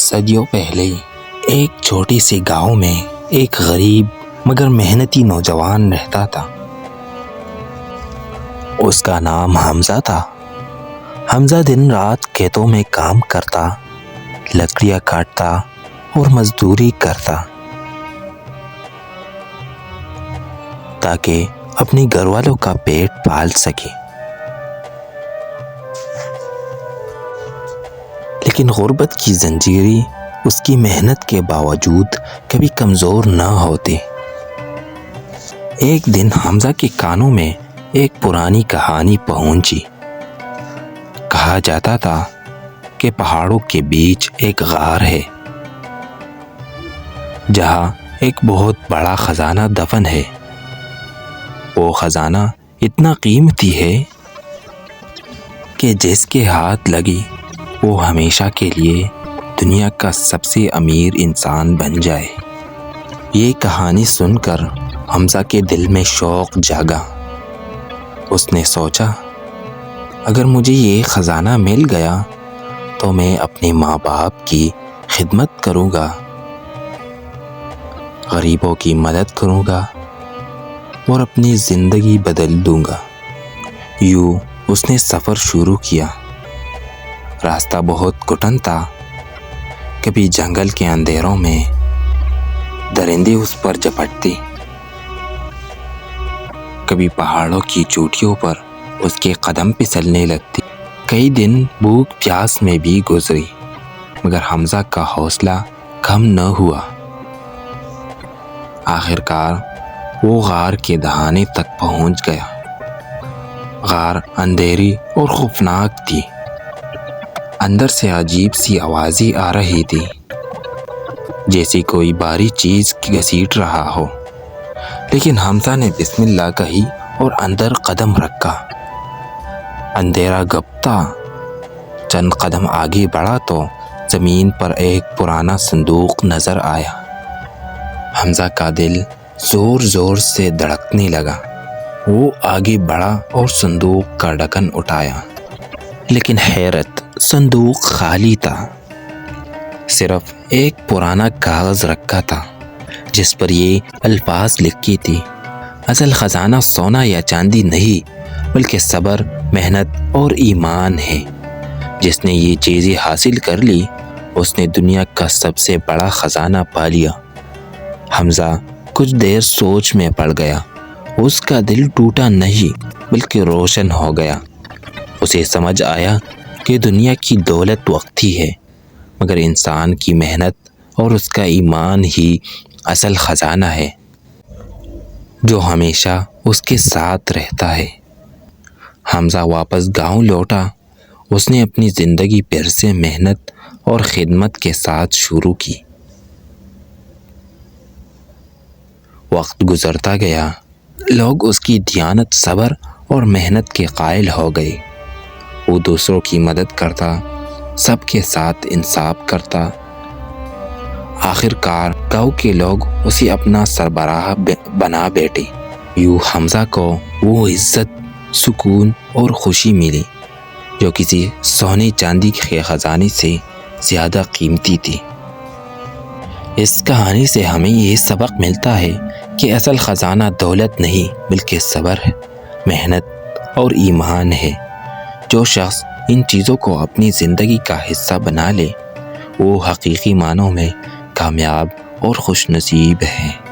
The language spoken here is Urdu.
صدیوں پہلے ایک چھوٹی سی گاؤں میں ایک غریب مگر محنتی نوجوان رہتا تھا۔ اس کا نام حمزہ تھا۔ حمزہ دن رات کھیتوں میں کام کرتا، لکڑیاں کاٹتا اور مزدوری کرتا تاکہ اپنے گھر والوں کا پیٹ پال سکے۔ لیکن غربت کی زنجیریں اس کی محنت کے باوجود کبھی کمزور نہ ہوتی۔ ایک دن حمزہ کے کانوں میں ایک پرانی کہانی پہنچی۔ کہا جاتا تھا کہ پہاڑوں کے بیچ ایک غار ہے جہاں ایک بہت بڑا خزانہ دفن ہے۔ وہ خزانہ اتنا قیمتی ہے کہ جس کے ہاتھ لگی وہ ہمیشہ کے لیے دنیا کا سب سے امیر انسان بن جائے۔ یہ کہانی سن کر حمزہ کے دل میں شوق جاگا۔ اس نے سوچا، اگر مجھے یہ خزانہ مل گیا تو میں اپنے ماں باپ کی خدمت کروں گا، غریبوں کی مدد کروں گا اور اپنی زندگی بدل دوں گا۔ یوں اس نے سفر شروع کیا۔ راستہ بہت کٹھن تھا۔ کبھی جنگل کے اندھیروں میں درندے اس پر جھپٹتے، کبھی پہاڑوں کی چوٹیوں پر اس کے قدم پھسلنے لگتے۔ کئی دن بھوک پیاس میں بھی گزری مگر حمزہ کا حوصلہ کم نہ ہوا۔ آخرکار وہ غار کے دہانے تک پہنچ گیا۔ غار اندھیری اور خوفناک تھی۔ اندر سے عجیب سی آوازیں آ رہی تھی، جیسی کوئی بھاری چیز گھسیٹ رہا ہو۔ لیکن حمزہ نے بسم اللہ کہی اور اندر قدم رکھا۔ اندھیرا گھبتا۔ چند قدم آگے بڑھا تو زمین پر ایک پرانا صندوق نظر آیا۔ حمزہ کا دل زور زور سے دھڑکنے لگا۔ وہ آگے بڑھا اور صندوق کا ڈھکن اٹھایا، لیکن حیرت، صندوق خالی تھا۔ صرف ایک پرانا کاغذ رکھا تھا جس پر یہ الفاظ لکھی تھی، اصل خزانہ سونا یا چاندی نہیں بلکہ صبر، محنت اور ایمان ہے۔ جس نے یہ چیزیں حاصل کر لی اس نے دنیا کا سب سے بڑا خزانہ پا لیا۔ حمزہ کچھ دیر سوچ میں پڑ گیا۔ اس کا دل ٹوٹا نہیں بلکہ روشن ہو گیا۔ اسے سمجھ آیا کہ دنیا کی دولت وقتی ہے مگر انسان کی محنت اور اس کا ایمان ہی اصل خزانہ ہے جو ہمیشہ اس کے ساتھ رہتا ہے۔ حمزہ واپس گاؤں لوٹا۔ اس نے اپنی زندگی پھر سے محنت اور خدمت کے ساتھ شروع کی۔ وقت گزرتا گیا۔ لوگ اس کی دیانت، صبر اور محنت کے قائل ہو گئے۔ وہ دوسروں کی مدد کرتا، سب کے ساتھ انصاف کرتا۔ آخرکار گاؤں کے لوگ اسے اپنا سربراہ بنا بیٹھے۔ یوں حمزہ کو وہ عزت، سکون اور خوشی ملی جو کسی سونے چاندی کے خزانے سے زیادہ قیمتی تھی۔ اس کہانی سے ہمیں یہ سبق ملتا ہے کہ اصل خزانہ دولت نہیں بلکہ صبر، محنت اور ایمان ہے۔ جو شخص ان چیزوں کو اپنی زندگی کا حصہ بنا لے وہ حقیقی معنوں میں کامیاب اور خوش نصیب ہے۔